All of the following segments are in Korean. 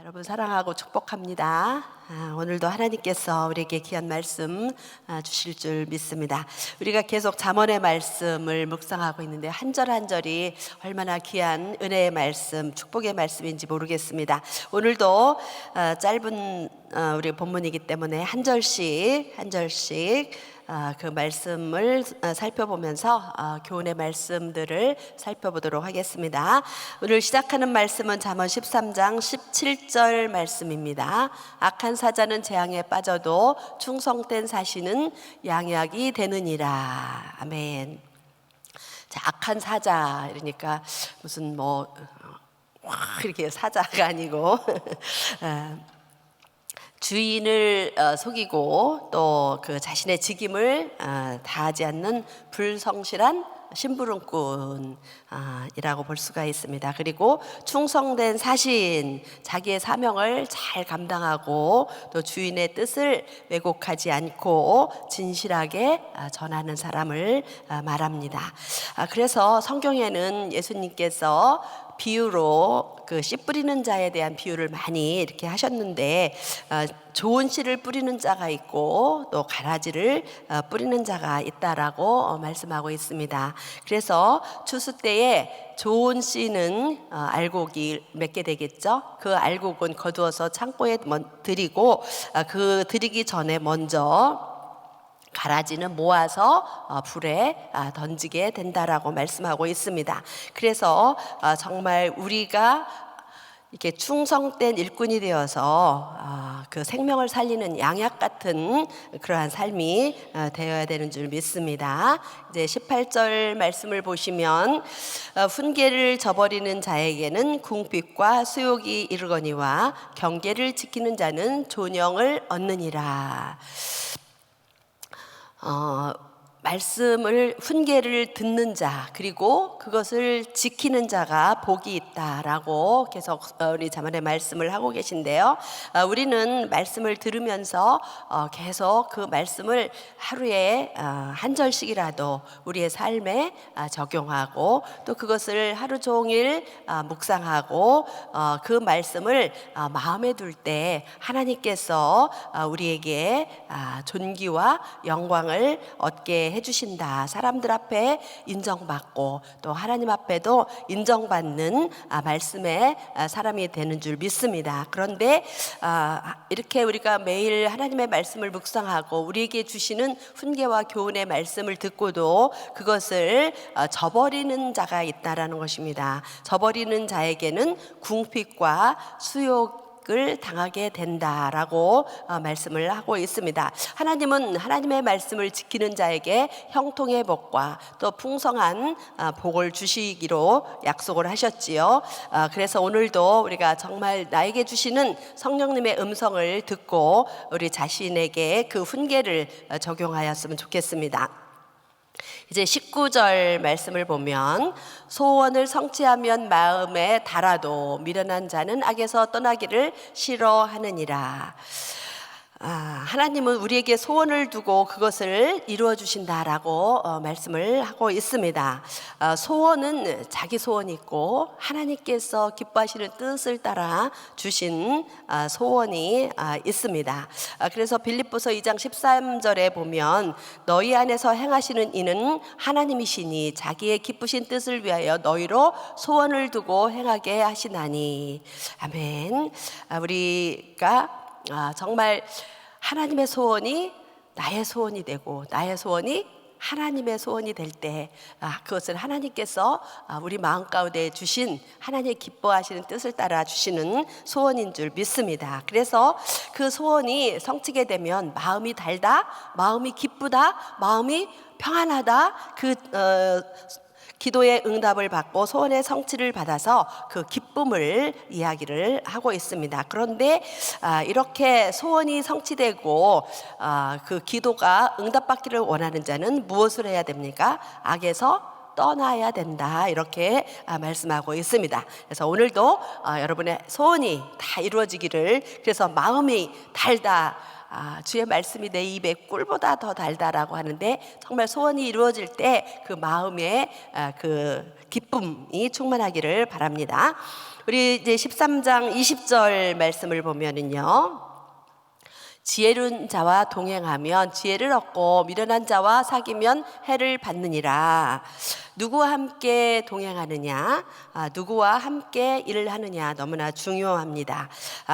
여러분 사랑하고 축복합니다. 오늘도 하나님께서 우리에게 귀한 말씀 주실 줄 믿습니다. 우리가 계속 잠언의 말씀을 묵상하고 있는데 한 절 한 절이 얼마나 귀한 은혜의 말씀, 축복의 말씀인지 모르겠습니다. 오늘도 짧은 우리 본문이기 때문에 한 절씩 그 말씀을 살펴보면서 교훈의 말씀들을 살펴보도록 하겠습니다. 오늘 시작하는 말씀은 잠언 13장 17절 말씀입니다. 악한 사자는 재앙에 빠져도 충성된 사시는 양약이 되느니라. 아멘. 자, 악한 사자 이러니까 무슨 이렇게 사자가 아니고 주인을 속이고 또 그 자신의 직임을 다하지 않는 불성실한 심부름꾼이라고 볼 수가 있습니다. 그리고 충성된 사신, 자기의 사명을 잘 감당하고 또 주인의 뜻을 왜곡하지 않고 진실하게 전하는 사람을 말합니다. 그래서 성경에는 예수님께서 비유로 그 씨 뿌리는 자에 대한 비유를 많이 이렇게 하셨는데 좋은 씨를 뿌리는 자가 있고 또 가라지를 뿌리는 자가 있다라고 말씀하고 있습니다. 그래서 추수 때에 좋은 씨는 알곡이 맺게 되겠죠. 그 알곡은 거두어서 창고에 드리고 그 드리기 전에 먼저 가라지는 모아서 불에 던지게 된다라고 말씀하고 있습니다. 그래서 정말 우리가 이렇게 충성된 일꾼이 되어서 그 생명을 살리는 양약 같은 그러한 삶이 되어야 되는 줄 믿습니다. 이제 18절 말씀을 보시면 훈계를 저버리는 자에게는 궁핍과 수욕이 이르거니와 경계를 지키는 자는 존영을 얻느니라. 말씀을 훈계를 듣는 자 그리고 그것을 지키는 자가 복이 있다라고 계속 우리 잠언의 말씀을 하고 계신데요. 우리는 말씀을 들으면서 계속 그 말씀을 하루에 한 절씩이라도 우리의 삶에 적용하고 또 그것을 하루 종일 묵상하고 그 말씀을 마음에 둘 때 하나님께서 우리에게 존귀와 영광을 얻게 해주신다. 사람들 앞에 인정받고 또 하나님 앞에도 인정받는 말씀의 사람이 되는 줄 믿습니다. 그런데 이렇게 우리가 매일 하나님의 말씀을 묵상하고 우리에게 주시는 훈계와 교훈의 말씀을 듣고도 그것을 저버리는 자가 있다라는 것입니다. 저버리는 자에게는 궁핍과 수욕 을 당하게 된다라고 말씀을 하고 있습니다. 하나님은 하나님의 말씀을 지키는 자에게 형통의 복과 또 풍성한 복을 주시기로 약속을 하셨지요. 그래서 오늘도 우리가 정말 나에게 주시는 성령님의 음성을 듣고 우리 자신에게 그 훈계를 적용하였으면 좋겠습니다. 이제 19절 말씀을 보면 소원을 성취하면 마음에 달아도 미련한 자는 악에서 떠나기를 싫어하느니라. 하나님은 우리에게 소원을 두고 그것을 이루어 주신다라고 말씀을 하고 있습니다. 소원은 자기 소원이 있고 하나님께서 기뻐하시는 뜻을 따라 주신 소원이 있습니다. 그래서 빌립보서 2장 13절에 보면 너희 안에서 행하시는 이는 하나님이시니 자기의 기쁘신 뜻을 위하여 너희로 소원을 두고 행하게 하시나니. 아멘. 우리가 정말 하나님의 소원이 나의 소원이 되고 나의 소원이 하나님의 소원이 될 때 그것을 하나님께서 우리 마음 가운데 주신 하나님의 기뻐하시는 뜻을 따라 주시는 소원인 줄 믿습니다. 그래서 그 소원이 성취게 되면 마음이 달다, 마음이 기쁘다, 마음이 평안하다, 기도의 응답을 받고 소원의 성취를 받아서 그 기쁨을 이야기를 하고 있습니다. 그런데 이렇게 소원이 성취되고 그 기도가 응답받기를 원하는 자는 무엇을 해야 됩니까? 악에서 떠나야 된다 이렇게 말씀하고 있습니다. 그래서 오늘도 여러분의 소원이 다 이루어지기를, 그래서 마음이 달다, 주의 말씀이 내 입에 꿀보다 더 달다라고 하는데, 정말 소원이 이루어질 때 그 마음에 그 기쁨이 충만하기를 바랍니다. 우리 이제 13장 20절 말씀을 보면은요, 지혜로운 자와 동행하면 지혜를 얻고 미련한 자와 사귀면 해를 받느니라. 누구와 함께 동행하느냐, 누구와 함께 일을 하느냐 너무나 중요합니다.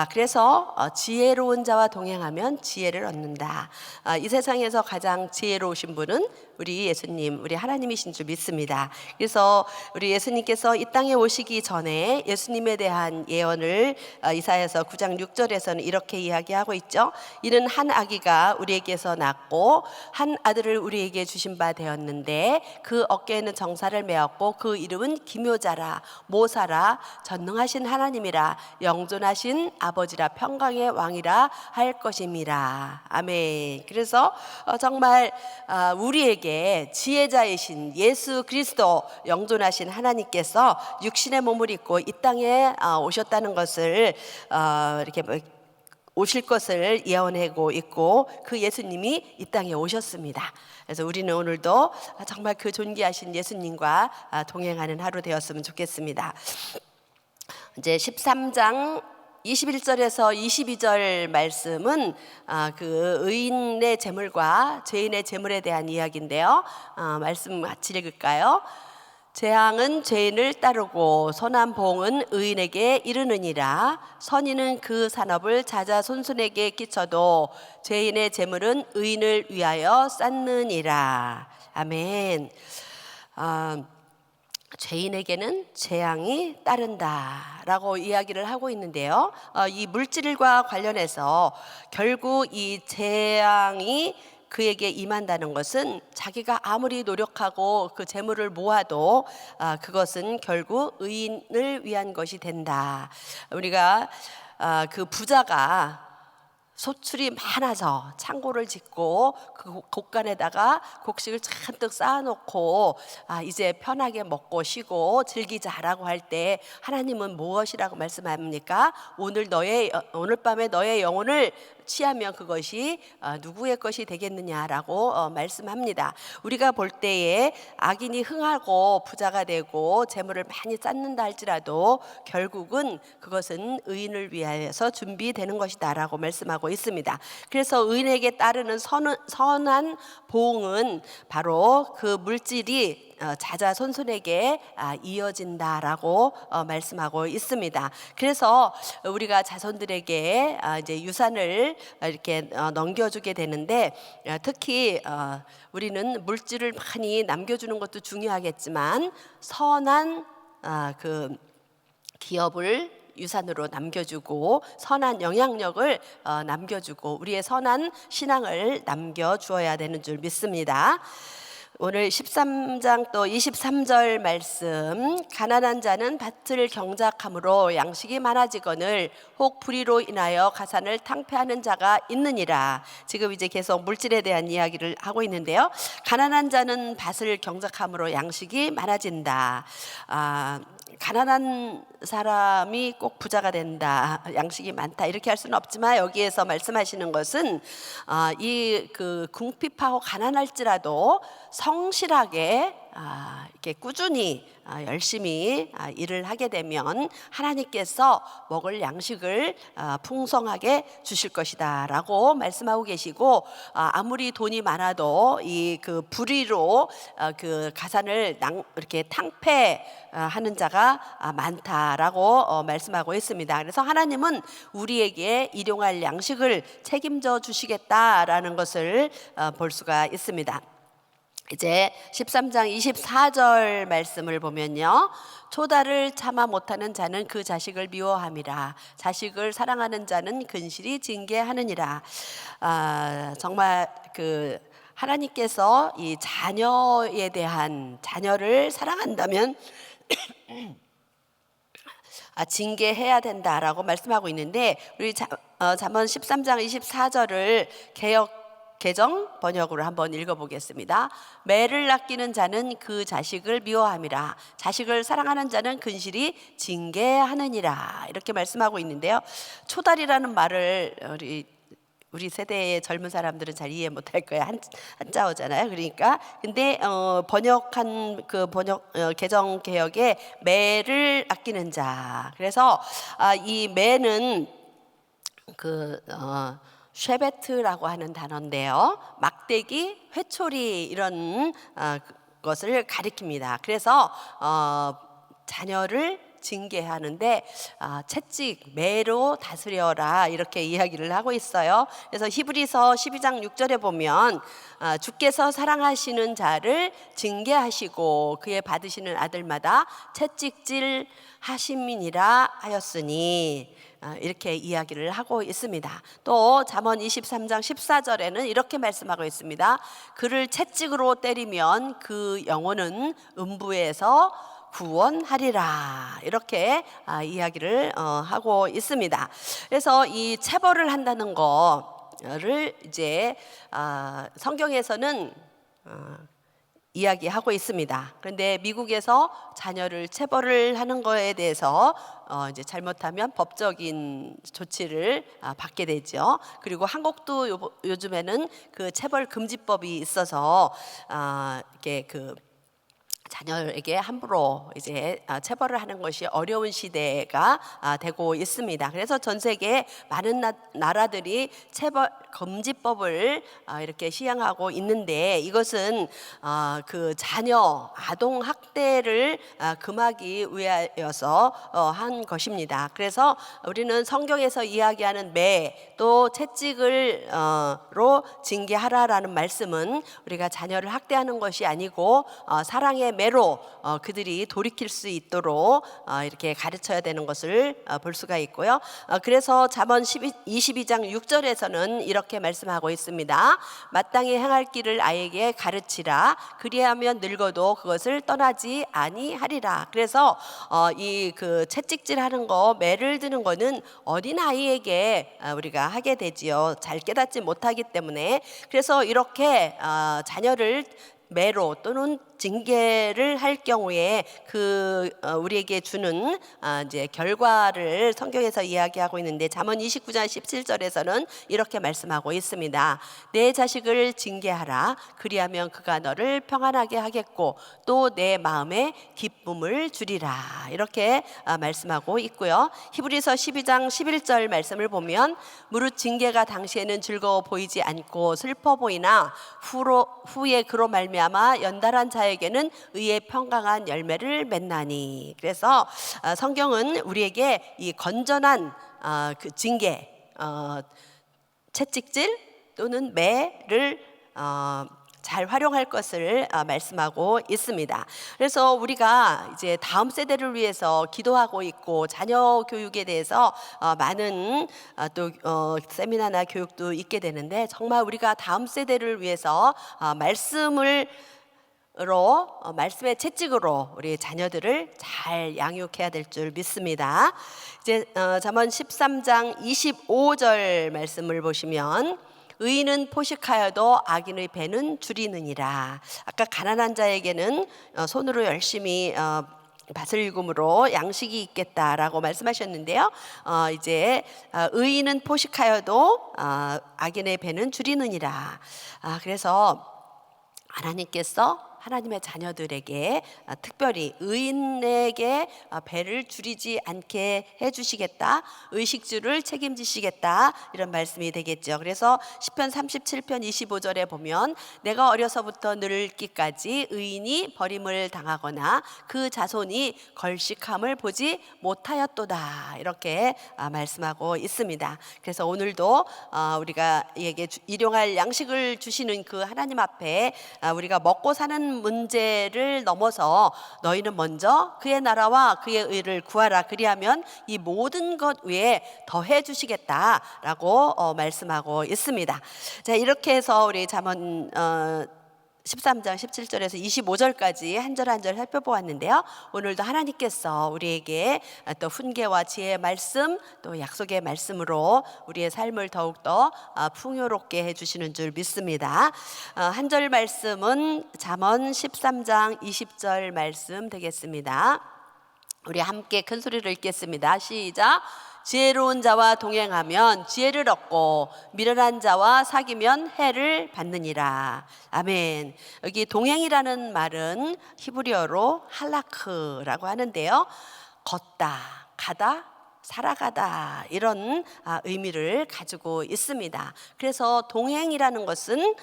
그래서 지혜로운 자와 동행하면 지혜를 얻는다. 이 세상에서 가장 지혜로우신 분은 우리 예수님, 우리 하나님이신 줄 믿습니다. 그래서 우리 예수님께서 이 땅에 오시기 전에 예수님에 대한 예언을 이사야서 9장 6절에서는 이렇게 이야기하고 있죠. 이는 한 아기가 우리에게서 낳고 한 아들을 우리에게 주신 바 되었는데 그 어깨에는 정사를 메었고 그 이름은 기묘자라, 모사라, 전능하신 하나님이라, 영존하신 아버지라, 평강의 왕이라 할 것임이라. 아멘. 그래서 정말 우리에게 지혜자이신 예수 그리스도, 영존하신 하나님께서 육신의 몸을 입고 이 땅에 오셨다는 것을 이렇게 오실 것을 예언하고 있고, 그 예수님이 이 땅에 오셨습니다. 그래서 우리는 오늘도 정말 그 존귀하신 예수님과 동행하는 하루 되었으면 좋겠습니다. 이제 13장 21절에서 22절 말씀은 그 의인의 재물과 죄인의 재물에 대한 이야기인데요. 말씀 같이 읽을까요? 재앙은 죄인을 따르고 선한 봉은 의인에게 이르느니라. 선인은 그 산업을 자자손손에게 끼쳐도 죄인의 재물은 의인을 위하여 쌓느니라. 아멘. 죄인에게는 재앙이 따른다라고 이야기를 하고 있는데요. 이 물질과 관련해서 결국 이 재앙이 그에게 임한다는 것은 자기가 아무리 노력하고 그 재물을 모아도 그것은 결국 의인을 위한 것이 된다. 우리가 그 부자가 소출이 많아서 창고를 짓고 그 곳간에다가 곡식을 잔뜩 쌓아놓고 이제 편하게 먹고 쉬고 즐기자라고 할 때 하나님은 무엇이라고 말씀합니까? 오늘 밤에 너의 영혼을 취하면 그것이 누구의 것이 되겠느냐라고 말씀합니다. 우리가 볼 때에 악인이 흥하고 부자가 되고 재물을 많이 쌓는다 할지라도 결국은 그것은 의인을 위하여서 준비되는 것이다라고 말씀하고 있습니다. 그래서 의인에게 따르는 선한 보응은 바로 그 물질이 자자손손에게 이어진다라고 말씀하고 있습니다. 그래서 우리가 자손들에게 이제 유산을 이렇게 넘겨주게 되는데, 특히 우리는 물질을 많이 남겨주는 것도 중요하겠지만 선한 그 기업을 유산으로 남겨주고 선한 영향력을 남겨주고 우리의 선한 신앙을 남겨주어야 되는 줄 믿습니다. 오늘 13장 또 23절 말씀, 가난한 자는 밭을 경작함으로 양식이 많아지거늘 혹 불의로 인하여 가산을 탕폐하는 자가 있느니라. 지금 이제 계속 물질에 대한 이야기를 하고 있는데요. 가난한 자는 밭을 경작함으로 양식이 많아진다. 가난한 사람이 꼭 부자가 된다, 양식이 많다 이렇게 할 수는 없지만, 여기에서 말씀하시는 것은 이 그 궁핍하고 가난할지라도 성실하게 이렇게 꾸준히 열심히 일을 하게 되면 하나님께서 먹을 양식을 풍성하게 주실 것이다 라고 말씀하고 계시고, 아무리 돈이 많아도 이 그 불의로 그 가산을 이렇게 탕폐하는 자가 많다라고 말씀하고 있습니다. 그래서 하나님은 우리에게 일용할 양식을 책임져 주시겠다라는 것을 볼 수가 있습니다. 이제 13장 24절 말씀을 보면요, 초다를 참아 못하는 자는 그 자식을 미워함이라. 자식을 사랑하는 자는 근실이 징계하느니라. 정말 그 하나님께서 이 자녀에 대한, 자녀를 사랑한다면 징계해야 된다라고 말씀하고 있는데, 우리 잠언 13장 24절을 개역 개정 번역으로 한번 읽어보겠습니다. 매를 아끼는 자는 그 자식을 미워함이라. 자식을 사랑하는 자는 근실이 징계하느니라. 이렇게 말씀하고 있는데요. 초달이라는 말을 우리 세대의 젊은 사람들은 잘 이해 못할 거예요. 한자어잖아요. 그러니까 근데 번역한 그 번역 개정 개혁에 매를 아끼는 자. 그래서 이 매는 쉐베트라고 하는 단어인데요. 막대기, 회초리 이런 것을 가리킵니다. 그래서 자녀를 징계하는데 채찍, 매로 다스려라 이렇게 이야기를 하고 있어요. 그래서 히브리서 12장 6절에 보면 주께서 사랑하시는 자를 징계하시고 그의 받으시는 아들마다 채찍질 하심이니라 하였으니 이렇게 이야기를 하고 있습니다. 또 잠언 23장 14절에는 이렇게 말씀하고 있습니다. 그를 채찍으로 때리면 그 영혼은 음부에서 구원하리라. 이렇게 이야기를 하고 있습니다. 그래서 이 체벌을 한다는 거를 이제 성경에서는 이야기하고 있습니다. 그런데 미국에서 자녀를 체벌을 하는 거에 대해서 이제 잘못하면 법적인 조치를 받게 되죠. 그리고 한국도 요즘에는 그 체벌 금지법이 있어서 이렇게 자녀에게 함부로 이제 체벌을 하는 것이 어려운 시대가 되고 있습니다. 그래서 전 세계 많은 나라들이 체벌 금지법을 이렇게 시행하고 있는데 이것은 그 자녀 아동 학대를 금하기 위하여서 한 것입니다. 그래서 우리는 성경에서 이야기하는 매 또 채찍을로 징계하라라는 말씀은 우리가 자녀를 학대하는 것이 아니고 사랑의 매로 그들이 돌이킬 수 있도록 이렇게 가르쳐야 되는 것을 볼 수가 있고요. 그래서 잠언 22장 6절에서는 이렇게 말씀하고 있습니다. 마땅히 행할 길을 아이에게 가르치라. 그리하면 늙어도 그것을 떠나지 아니하리라. 그래서 이 채찍질하는 거, 매를 드는 거는 어린 아이에게 우리가 하게 되지요. 잘 깨닫지 못하기 때문에. 그래서 이렇게 자녀를 매로 또는 징계를 할 경우에 우리에게 주는 이제 결과를 성경에서 이야기하고 있는데 잠언 29장 17절에서는 이렇게 말씀하고 있습니다. 내 자식을 징계하라. 그리하면 그가 너를 평안하게 하겠고 또 내 마음에 기쁨을 주리라. 이렇게 말씀하고 있고요. 히브리서 12장 11절 말씀을 보면 무릇 징계가 당시에는 즐거워 보이지 않고 슬퍼 보이나 후에 그로 말미암아 연달한 자에게는 의의 평강한 열매를 맺나니. 그래서 성경은 우리에게 이 건전한 그 징계, 채찍질 또는 매를 잘 활용할 것을 말씀하고 있습니다. 그래서 우리가 이제 다음 세대를 위해서 기도하고 있고 자녀 교육에 대해서 많은 또 세미나나 교육도 있게 되는데 정말 우리가 다음 세대를 위해서 말씀의 채찍으로 우리 자녀들을 잘 양육해야 될 줄 믿습니다. 이제 잠언 13장 25절 말씀을 보시면 의인은 포식하여도 악인의 배는 줄이느니라. 아까 가난한 자에게는 손으로 열심히 밭을 일금으로 양식이 있겠다라고 말씀하셨는데요. 이제 의인은 포식하여도 악인의 배는 줄이느니라. 그래서 하나님의 자녀들에게 특별히 의인에게 배를 줄이지 않게 해주시겠다, 의식주를 책임지시겠다, 이런 말씀이 되겠죠. 그래서 시편 37편 25절에 보면 내가 어려서부터 늙기까지 의인이 버림을 당하거나 그 자손이 걸식함을 보지 못하였도다, 이렇게 말씀하고 있습니다. 그래서 오늘도 우리가 일용할 양식을 주시는 그 하나님 앞에 우리가 먹고 사는 문제를 넘어서 너희는 먼저 그의 나라와 그의 의를 구하라. 그리하면 이 모든 것 위에 더해 주시겠다라고 말씀하고 있습니다. 자, 이렇게 해서 우리 잠언 13장 17절에서 25절까지 한 절 한 절 살펴보았는데요. 오늘도 하나님께서 우리에게 또 훈계와 지혜의 말씀, 또 약속의 말씀으로 우리의 삶을 더욱더 풍요롭게 해주시는 줄 믿습니다. 한 절 말씀은 잠언 13장 20절 말씀 되겠습니다. 우리 함께 큰 소리로 읽겠습니다. 시작. 지혜로운 자와 동행하면 지혜를 얻고 미련한 자와 사귀면 해를 받느니라. 아멘. 여기 동행이라는 말은 히브리어로 할라크라고 하는데요. 걷다, 가다, 살아가다 이런 의미를 가지고 있습니다. 그래서 동행이라는 것은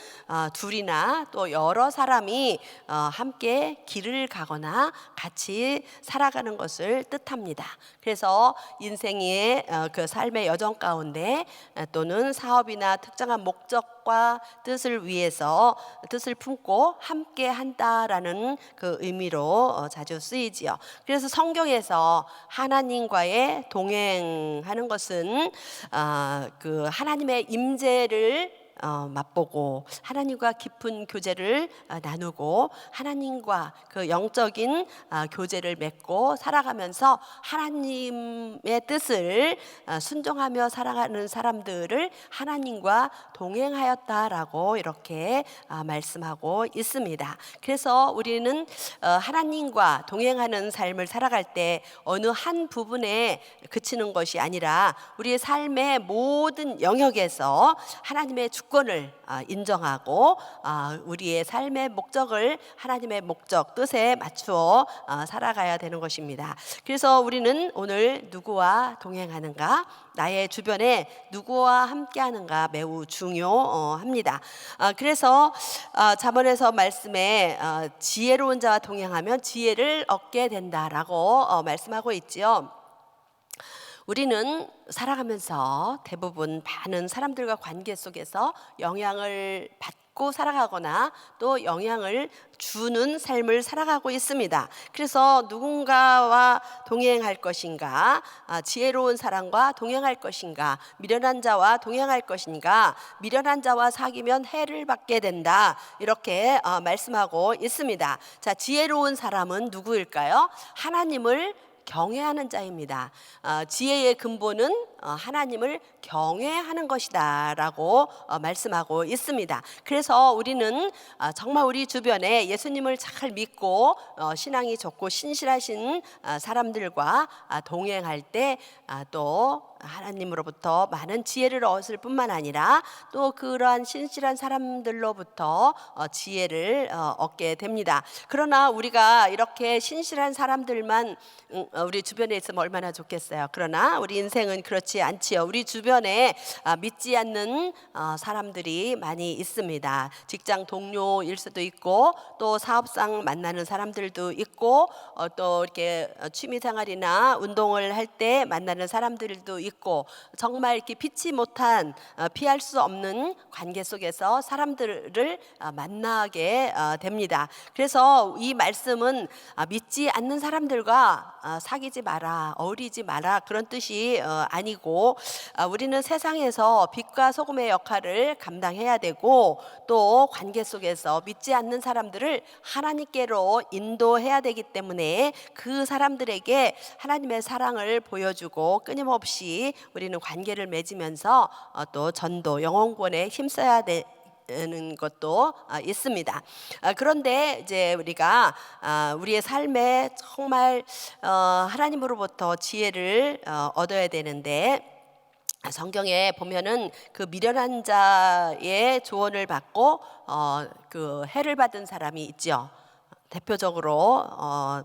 둘이나 또 여러 사람이 함께 길을 가거나 같이 살아가는 것을 뜻합니다. 그래서 인생의 그 삶의 여정 가운데 또는 사업이나 특정한 목적과 뜻을 위해서 뜻을 품고 함께 한다라는 그 의미로 자주 쓰이지요. 그래서 성경에서 하나님과의 동행하는 것은 그 하나님의 임재를 맛보고 하나님과 깊은 교제를 나누고 하나님과 그 영적인 교제를 맺고 살아가면서 하나님의 뜻을 순종하며 살아가는 사람들을 하나님과 동행하였다라고 이렇게 말씀하고 있습니다. 그래서 우리는 하나님과 동행하는 삶을 살아갈 때 어느 한 부분에 그치는 것이 아니라 우리의 삶의 모든 영역에서 하나님의 주권을 인정하고 우리의 삶의 목적을 하나님의 목적, 뜻에 맞추어 살아가야 되는 것입니다. 그래서 우리는 오늘 누구와 동행하는가, 나의 주변에 누구와 함께하는가 매우 중요합니다. 그래서 잠언에서 말씀에 지혜로운 자와 동행하면 지혜를 얻게 된다라고 말씀하고 있지요. 우리는 살아가면서 대부분 많은 사람들과 관계 속에서 영향을 받고 살아가거나 또 영향을 주는 삶을 살아가고 있습니다. 그래서 누군가와 동행할 것인가, 지혜로운 사람과 동행할 것인가, 미련한 자와 동행할 것인가, 미련한 자와 사귀면 해를 받게 된다 이렇게 말씀하고 있습니다. 자, 지혜로운 사람은 누구일까요? 하나님을 경외하는 자입니다. 지혜의 근본은 하나님을 경외하는 것이다 라고 말씀하고 있습니다. 그래서 우리는 정말 우리 주변에 예수님을 잘 믿고 신앙이 좋고 신실하신 사람들과 동행할 때 또 하나님으로부터 많은 지혜를 얻을 뿐만 아니라 또 그러한 신실한 사람들로부터 지혜를 얻게 됩니다. 그러나 우리가 이렇게 신실한 사람들만 우리 주변에 있으면 얼마나 좋겠어요. 그러나 우리 인생은 그렇지 않지요. 우리 주변에 믿지 않는 사람들이 많이 있습니다. 직장 동료일 수도 있고 또 사업상 만나는 사람들도 있고 또 이렇게 취미생활이나 운동을 할 때 만나는 사람들도 있고 정말 이렇게 피치 못한 피할 수 없는 관계 속에서 사람들을 만나게 됩니다. 그래서 이 말씀은 믿지 않는 사람들과 사귀지 마라, 어울리지 마라 그런 뜻이 아니고 우리는 세상에서 빛과 소금의 역할을 감당해야 되고 또 관계 속에서 믿지 않는 사람들을 하나님께로 인도해야 되기 때문에 그 사람들에게 하나님의 사랑을 보여주고 끊임없이 우리는 관계를 맺으면서 또 전도, 영혼권에 힘써야 되는 것도 있습니다. 그런데 이제 우리가 우리의 삶에 정말 하나님으로부터 지혜를 얻어야 되는데 성경에 보면은 그 미련한 자의 조언을 받고 그 해를 받은 사람이 있죠. 대표적으로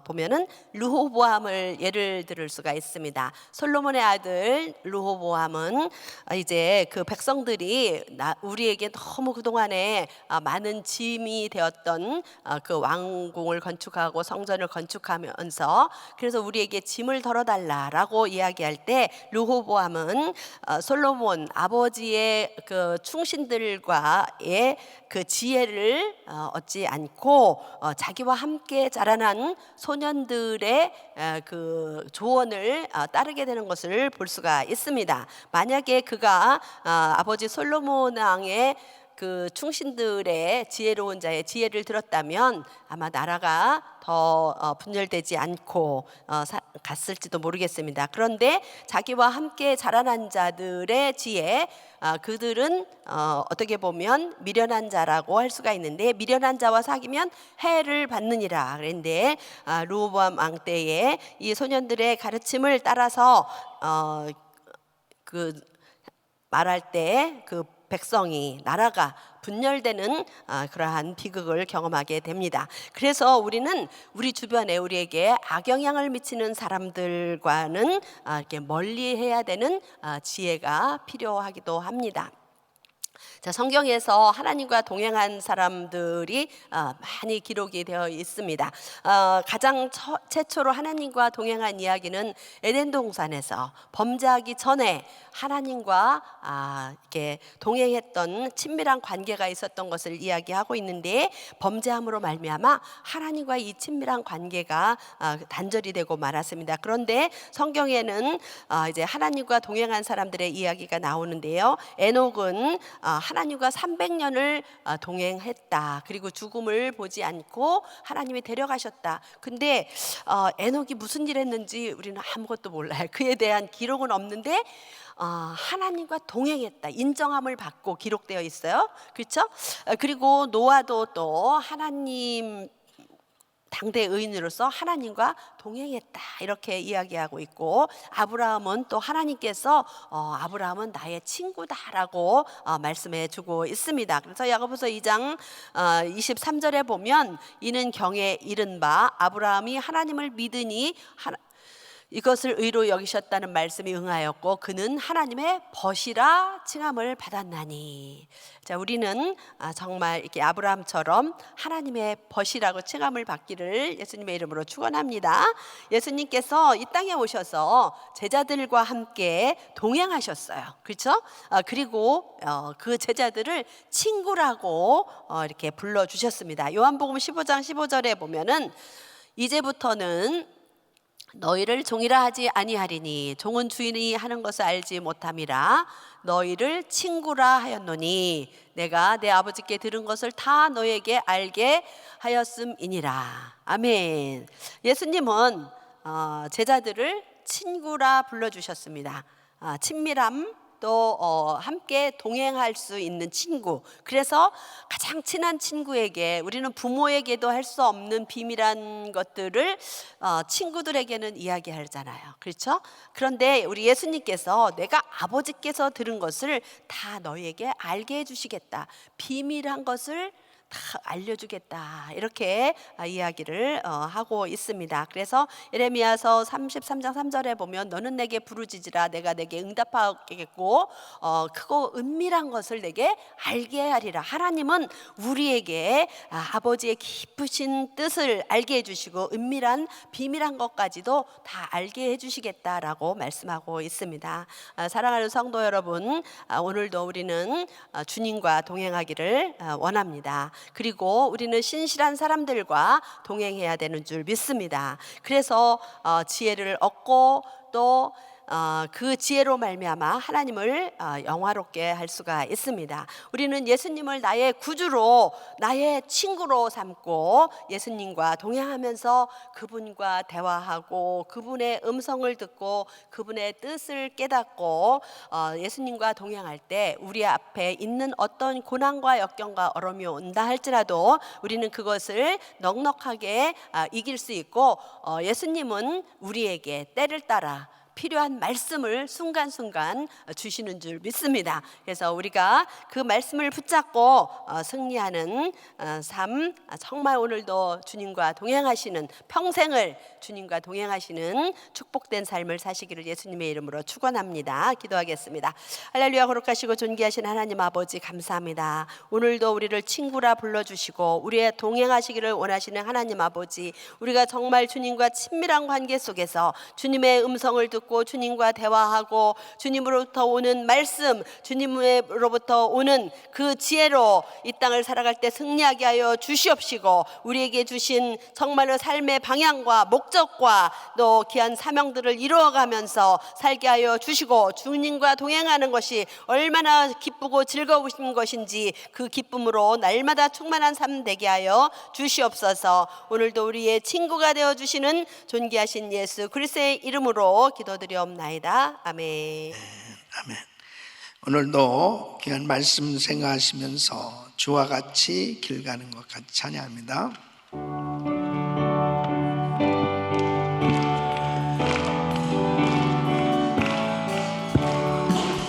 보면은 르호보암을 예를 들을 수가 있습니다. 솔로몬의 아들 르호보암은 이제 그 백성들이 우리에게 너무 그동안에 많은 짐이 되었던 그 왕궁을 건축하고 성전을 건축하면서 그래서 우리에게 짐을 덜어달라라고 이야기할 때 르호보암은 솔로몬 아버지의 그 충신들과의 그 지혜를 얻지 않고 자기와 함께 자라난 소년들의 그 조언을 따르게 되는 것을 볼 수가 있습니다. 만약에 그가 아버지 솔로몬 왕의 그 충신들의 지혜로운 자의 지혜를 들었다면 아마 나라가 더 분열되지 않고 갔을지도 모르겠습니다. 그런데 자기와 함께 자라난 자들의 지혜, 그들은 어떻게 보면 미련한 자라고 할 수가 있는데, 미련한 자와 사귀면 해를 받느니라 그랬는데, 르호보암 왕 때에 이 소년들의 가르침을 따라서 그 말할 때 그 백성이, 나라가 분열되는 그러한 비극을 경험하게 됩니다. 그래서 우리는 우리 주변에 우리에게 악영향을 미치는 사람들과는 이렇게 멀리해야 되는 지혜가 필요하기도 합니다. 자, 성경에서 하나님과 동행한 사람들이 많이 기록이 되어 있습니다. 가장 최초로 하나님과 동행한 이야기는 에덴 동산에서 범죄하기 전에 하나님과 이렇게 동행했던 친밀한 관계가 있었던 것을 이야기하고 있는데, 범죄함으로 말미암아 하나님과 이 친밀한 관계가 단절이 되고 말았습니다. 그런데 성경에는 이제 하나님과 동행한 사람들의 이야기가 나오는데요. 에녹은 하나님과 300년을 동행했다. 그리고 죽음을 보지 않고 하나님이 데려가셨다. 근데 에녹이 무슨 일 했는지 우리는 아무것도 몰라요. 그에 대한 기록은 없는데 하나님과 동행했다, 인정함을 받고 기록되어 있어요. 그렇죠? 그리고 노아도 또 하나님 당대 의인으로서 하나님과 동행했다, 이렇게 이야기하고 있고, 아브라함은 또 하나님께서 아브라함은 나의 친구다라고 말씀해 주고 있습니다. 그래서 야고보서 2장 23절에 보면, 이는 경에 이른 바 아브라함이 하나님을 믿으니 이것을 의로 여기셨다는 말씀이 응하였고, 그는 하나님의 벗이라 칭함을 받았나니. 자, 우리는 정말 이렇게 아브라함처럼 하나님의 벗이라고 칭함을 받기를 예수님의 이름으로 축원합니다. 예수님께서 이 땅에 오셔서 제자들과 함께 동행하셨어요. 그렇죠? 그리고 그 제자들을 친구라고 이렇게 불러주셨습니다. 요한복음 15장 15절에 보면은, 이제부터는 너희를 종이라 하지 아니하리니 종은 주인이 하는 것을 알지 못함이라, 너희를 친구라 하였노니 내가 내 아버지께 들은 것을 다 너희에게 알게 하였음이니라. 아멘. 예수님은 제자들을 친구라 불러주셨습니다. 친밀함, 또 함께 동행할 수 있는 친구. 그래서 가장 친한 친구에게, 우리는 부모에게도 할 수 없는 비밀한 것들을 친구들에게는 이야기하잖아요. 그렇죠? 그런데 우리 예수님께서 내가 아버지께서 들은 것을 다 너희에게 알게 해주시겠다, 비밀한 것을 다 알려주겠다, 이렇게 이야기를 하고 있습니다. 그래서 예레미야서 33장 3절에 보면, 너는 내게 부르짖으라 내가 내게 응답하겠고 크고 은밀한 것을 내게 알게 하리라. 하나님은 우리에게 아버지의 깊으신 뜻을 알게 해주시고 은밀한 비밀한 것까지도 다 알게 해주시겠다라고 말씀하고 있습니다. 사랑하는 성도 여러분, 오늘도 우리는 주님과 동행하기를 원합니다. 그리고 우리는 신실한 사람들과 동행해야 되는 줄 믿습니다. 그래서 지혜를 얻고 또 그 지혜로 말미암아 하나님을 영화롭게 할 수가 있습니다. 우리는 예수님을 나의 구주로, 나의 친구로 삼고 예수님과 동행하면서 그분과 대화하고 그분의 음성을 듣고 그분의 뜻을 깨닫고 예수님과 동행할 때 우리 앞에 있는 어떤 고난과 역경과 어려움이 온다 할지라도 우리는 그것을 넉넉하게 이길 수 있고, 예수님은 우리에게 때를 따라 필요한 말씀을 순간순간 주시는 줄 믿습니다. 그래서 우리가 그 말씀을 붙잡고 승리하는 삶, 정말 오늘도 주님과 동행하시는, 평생을 주님과 동행하시는 축복된 삶을 사시기를 예수님의 이름으로 축원합니다. 기도하겠습니다. 할렐루야. 거룩하시고 존귀하신 하나님 아버지, 감사합니다. 오늘도 우리를 친구라 불러주시고 우리의 동행하시기를 원하시는 하나님 아버지, 우리가 정말 주님과 친밀한 관계 속에서 주님의 음성을 듣고 듣고 주님과 대화하고 주님으로부터 오는 말씀, 주님으로부터 오는 그 지혜로 이 땅을 살아갈 때 승리하게 하여 주시옵시고, 우리에게 주신 정말로 삶의 방향과 목적과 또 귀한 사명들을 이루어가면서 살게 하여 주시고, 주님과 동행하는 것이 얼마나 기쁘고 즐거우신 것인지 그 기쁨으로 날마다 충만한 삶 되게 하여 주시옵소서. 오늘도 우리의 친구가 되어주시는 존귀하신 예수 그리스도의 이름으로 기도드리옵나이다. 아멘. 아멘. 오늘도 귀한 말씀 생각하시면서 주와 같이 길 가는 것 같이 찬양합니다.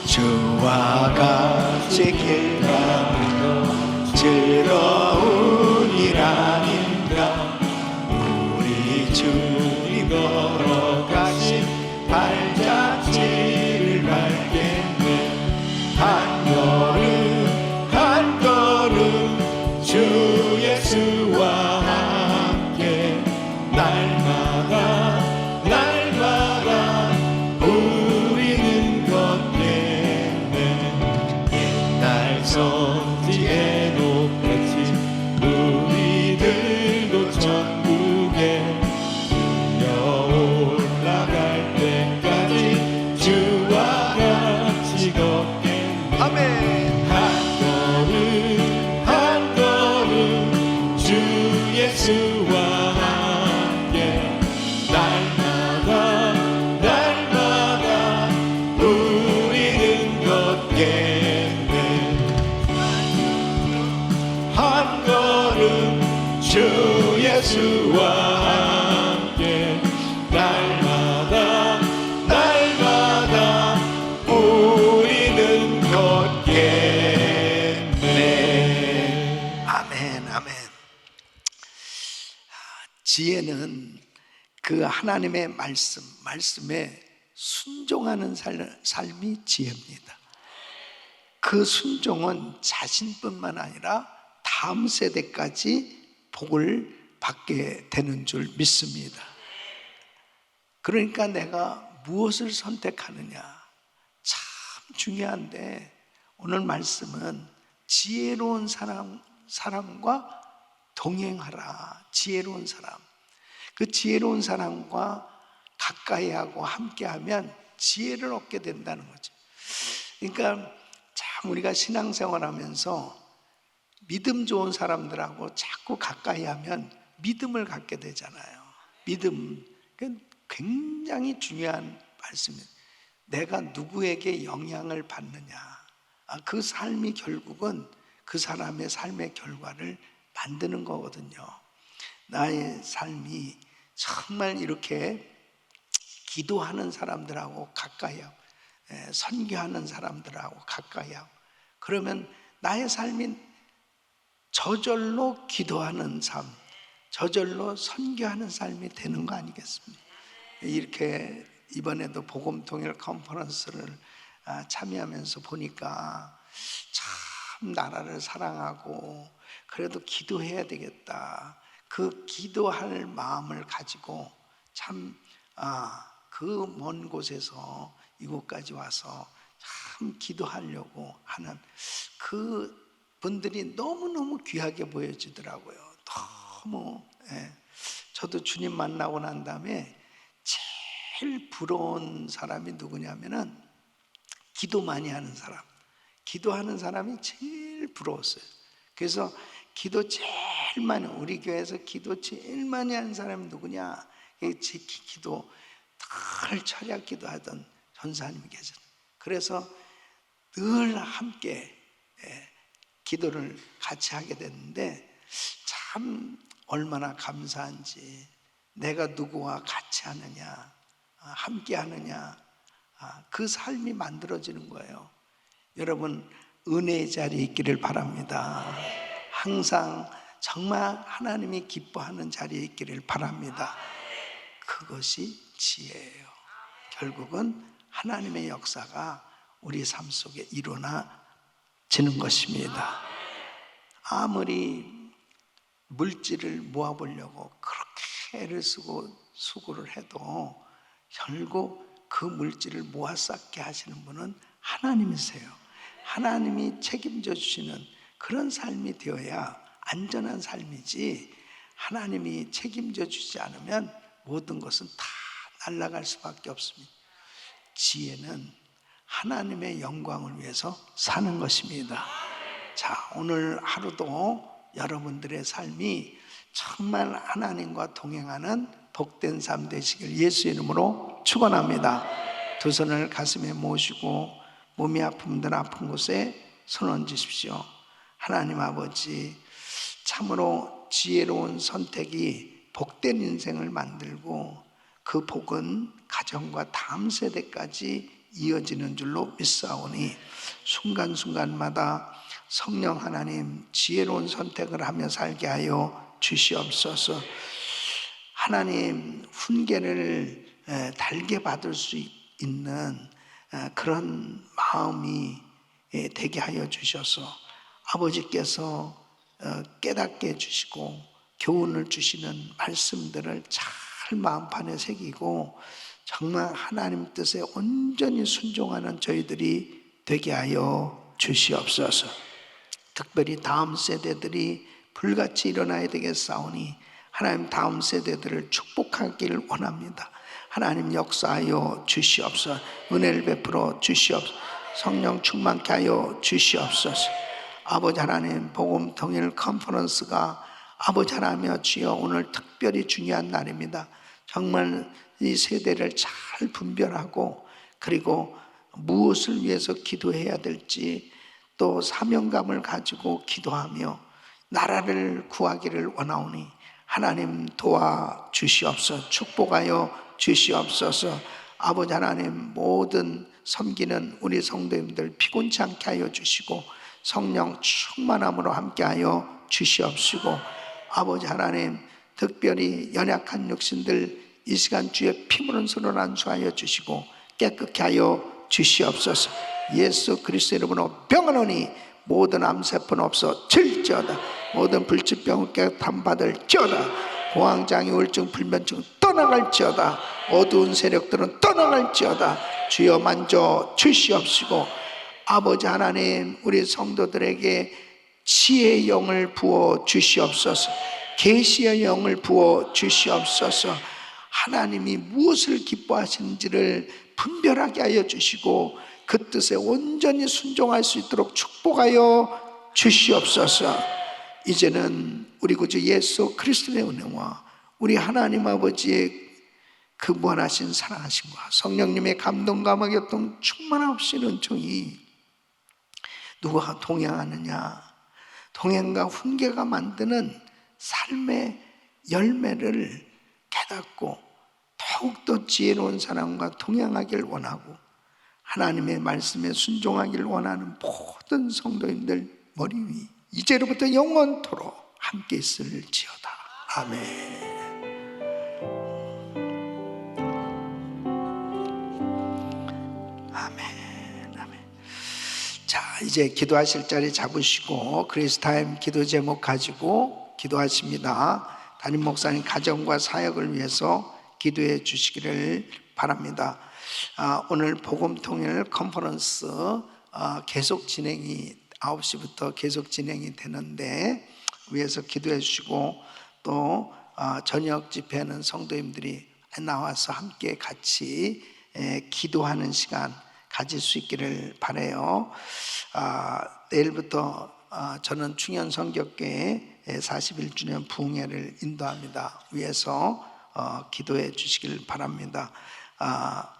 주와 같이 길 가는 것 즐거운 일 아닌가. 우리 주님 걸어가신 발자취를 밟겠네. 한 걸음 한 걸음 주 예수와 함께 날마다 날마다 우리는 걷겠네. 옛날 성지에 높겠지 우리들도 천국에 올라갈 때까지 주와 같이 걷겠네. 아멘. 한 걸음 한 걸음 주 예수와 함께 날마다 날마다 우리는 걷겠네. 한 걸음 주 예수와 함께 날마다 날마다 우리는 걷겠네. 아멘. 아멘. 지혜는 그 하나님의 말씀에 순종하는 삶이 지혜입니다. 그 순종은 자신뿐만 아니라 다음 세대까지 복을 받게 되는 줄 믿습니다. 그러니까 내가 무엇을 선택하느냐 참 중요한데, 오늘 말씀은 지혜로운 사람과 동행하라. 지혜로운 사람, 그 지혜로운 사람과 가까이하고 함께하면 지혜를 얻게 된다는 거죠. 그러니까 참 우리가 신앙생활하면서 믿음 좋은 사람들하고 자꾸 가까이하면 믿음을 갖게 되잖아요. 믿음, 굉장히 중요한 말씀이에요. 내가 누구에게 영향을 받느냐, 그 삶이 결국은 그 사람의 삶의 결과를 만드는 거거든요. 나의 삶이 정말 이렇게 기도하는 사람들하고 가까이하고 선교하는 사람들하고 가까이하고, 그러면 나의 삶이 저절로 기도하는 삶, 저절로 선교하는 삶이 되는 거 아니겠습니까? 이렇게 이번에도 복음통일 컨퍼런스를 참여하면서 보니까 참 나라를 사랑하고 그래도 기도해야 되겠다, 그 기도할 마음을 가지고 참 그 먼 곳에서 이곳까지 와서 참 기도하려고 하는 그 분들이 너무너무 귀하게 보여지더라고요. 너무. 저도 주님 만나고 난 다음에 제일 부러운 사람이 누구냐면은 기도 많이 하는 사람, 기도하는 사람이 제일 부러웠어요. 그래서 기도 제일 많이, 우리 교회에서 기도 제일 많이 하는 사람이 누구냐, 기도 늘 철야 기도하던 전사님이 계셨어요. 그래서 늘 함께 기도를 같이 하게 됐는데 참 얼마나 감사한지, 내가 누구와 같이 하느냐, 함께 하느냐, 그 삶이 만들어지는 거예요. 여러분, 은혜의 자리에 있기를 바랍니다. 항상 정말 하나님이 기뻐하는 자리에 있기를 바랍니다. 그것이 지혜예요. 결국은 하나님의 역사가 우리 삶 속에 일어나지는 것입니다. 아무리 물질을 모아보려고 그렇게 애를 쓰고 수고를 해도 결국 그 물질을 모아 쌓게 하시는 분은 하나님이세요. 하나님이 책임져 주시는 그런 삶이 되어야 안전한 삶이지, 하나님이 책임져 주지 않으면 모든 것은 다 날아갈 수밖에 없습니다. 지혜는 하나님의 영광을 위해서 사는 것입니다. 자, 오늘 하루도 여러분들의 삶이 정말 하나님과 동행하는 복된 삶 되시길 예수 이름으로 축원합니다. 두 손을 가슴에 모시고 몸이 아픔들 아픈 곳에 손 얹으십시오. 하나님 아버지, 참으로 지혜로운 선택이 복된 인생을 만들고 그 복은 가정과 다음 세대까지 이어지는 줄로 믿사오니 순간순간마다 성령 하나님 지혜로운 선택을 하며 살게 하여 주시옵소서. 하나님 훈계를 달게 받을 수 있는 그런 마음이 되게 하여 주셔서 아버지께서 깨닫게 해주시고 교훈을 주시는 말씀들을 잘 마음판에 새기고 정말 하나님 뜻에 온전히 순종하는 저희들이 되게 하여 주시옵소서. 특별히 다음 세대들이 불같이 일어나야 되겠사오니 하나님 다음 세대들을 축복하기를 원합니다. 하나님 역사하여 주시옵소서. 은혜를 베풀어 주시옵소서. 성령 충만케 하여 주시옵소서. 아버지 하나님, 복음 통일 컨퍼런스가 아버지 하나님이여 주여 오늘 특별히 중요한 날입니다. 정말 이 세대를 잘 분별하고 그리고 무엇을 위해서 기도해야 될지 또 사명감을 가지고 기도하며 나라를 구하기를 원하오니 하나님 도와주시옵소서. 축복하여 주시옵소서. 아버지 하나님, 모든 섬기는 우리 성도님들 피곤치 않게 하여 주시고 성령 충만함으로 함께하여 주시옵시고 아버지 하나님, 특별히 연약한 육신들 이 시간 주의 피부른 손을 안수하여 주시고 깨끗게 하여 주시옵소서. 예수 그리스도 이름으로 병하노니 모든 암세포는 없어질지어다. 모든 불치병을 깨끗함 받을지어다. 공황장애 우울증 불면증 떠나갈지어다. 어두운 세력들은 떠나갈지어다. 주여 만져 주시옵시고 아버지 하나님, 우리 성도들에게 지혜의 영을 부어 주시옵소서. 계시의 영을 부어 주시옵소서. 하나님이 무엇을 기뻐하시는지를 분별하게 하여 주시고 그 뜻에 온전히 순종할 수 있도록 축복하여 주시옵소서. 이제는 우리 구주 예수 그리스도의 은혜와 우리 하나님 아버지의 그 무한하신 사랑하심과 성령님의 감동과 교통 충만하신 은총이 누가 동행하느냐, 동행과 훈계가 만드는 삶의 열매를 깨닫고 더욱더 지혜로운 사람과 동행하길 원하고 하나님의 말씀에 순종하길 원하는 모든 성도님들 머리 위 이제로부터 영원토록 함께 있을지어다. 아멘. 자, 이제 기도하실 자리 잡으시고 그리스타임 기도 제목 가지고 기도하십니다. 담임 목사님 가정과 사역을 위해서 기도해 주시기를 바랍니다. 오늘 복음통일 컨퍼런스 계속 진행이 9시부터 계속 진행이 되는데 위해서 기도해 주시고 또 저녁 집회는 성도님들이 나와서 함께 같이 기도하는 시간 가질 수 있기를 바라요. 내일부터 저는 충현 성격교회 41주년 부흥회를 인도합니다. 위해서 기도해 주시길 바랍니다.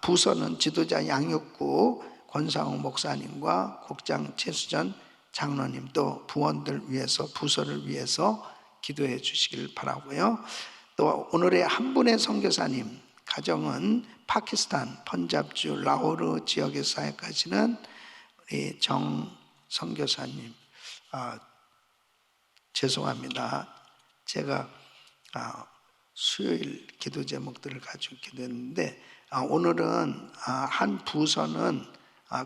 부서는 지도자 양육구 권상우 목사님과 국장 최수전 장로님 또 부원들 위해서 부서를 위해서 기도해 주시길 바라고요. 또 오늘의 한 분의 선교사님 가정은 파키스탄 펀잡주 라호르 지역에 사역하시는 우리 정 선교사님, 죄송합니다. 제가 수요일 기도 제목들을 가지고 기도했는데 오늘은 한 부서는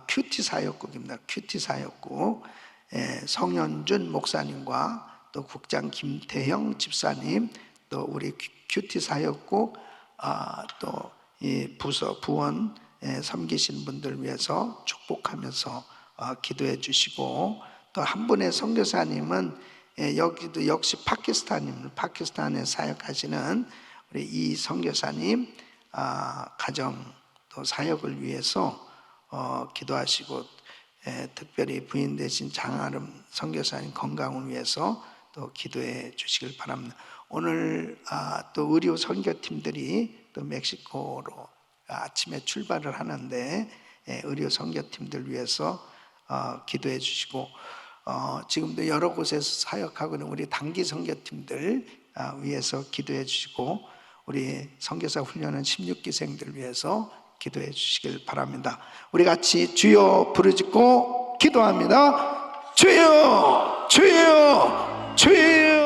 큐티 사역국입니다. 큐티 사역국 성현준 목사님과 또 국장 김태형 집사님 또 우리 큐티 사역국 또 이 부서 부원 섬기신 분들 위해서 축복하면서 기도해 주시고, 또 한 분의 선교사님은 여기도 역시 파키스탄에 사역하시는 우리 이 선교사님 가정 또 사역을 위해서 기도하시고, 특별히 부인 되신 장아름 선교사님 건강을 위해서 또 기도해 주시길 바랍니다. 오늘 또 의료 선교팀들이 또 멕시코로 아침에 출발을 하는데 의료 선교팀들 위해서 기도해 주시고, 지금도 여러 곳에서 사역하고 있는 우리 단기 선교팀들 위해서 기도해 주시고, 우리 선교사 훈련한 16기생들 위해서 기도해 주시길 바랍니다. 우리 같이 주여 부르짖고 기도합니다. 주여, 주여, 주여.